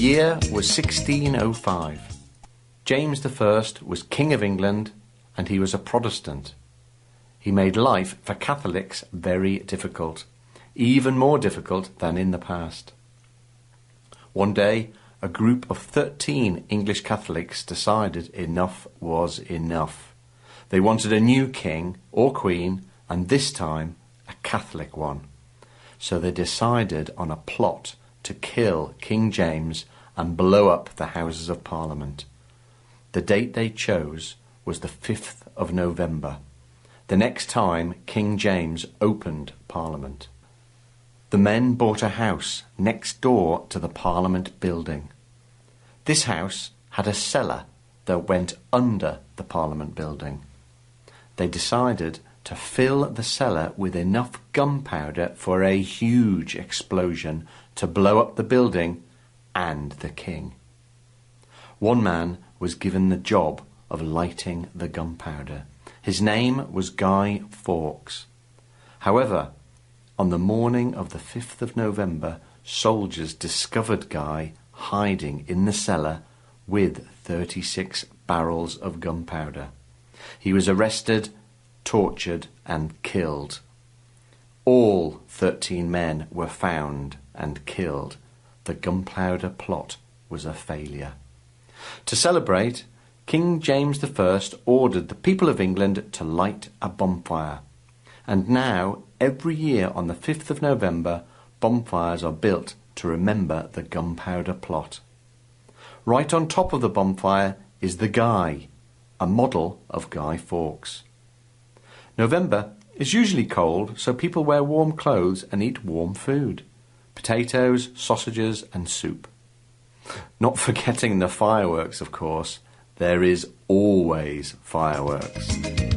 year was 1605. James I was King of England, and he was a Protestant. He made life for Catholics very difficult, even more difficult than in the past. One day, a group of 13 English Catholics decided enough was enough. They wanted a new king or queen, and this time a Catholic one. So they decided on a plot to kill King James and blow up the Houses of Parliament. The date they chose was the 5th of November, the next time King James opened Parliament. The men bought a house next door to the Parliament building. This house had a cellar that went under the Parliament building. They decided to fill the cellar with enough gunpowder for a huge explosion to blow up the building and the king. One man was given the job of lighting the gunpowder. His name was Guy Fawkes. However, on the morning of the 5th of November, soldiers discovered Guy hiding in the cellar with 36 barrels of gunpowder. He was arrested, tortured, and killed. All 13 men were found and killed. The gunpowder plot was a failure. To celebrate, King James I ordered the people of England to light a bonfire. And now, every year on the 5th of November, bonfires are built to remember the gunpowder plot. Right on top of the bonfire is the Guy, a model of Guy Fawkes. November is usually cold, so people wear warm clothes and eat warm food. Potatoes, sausages and soup. Not forgetting the fireworks, of course. There is always fireworks.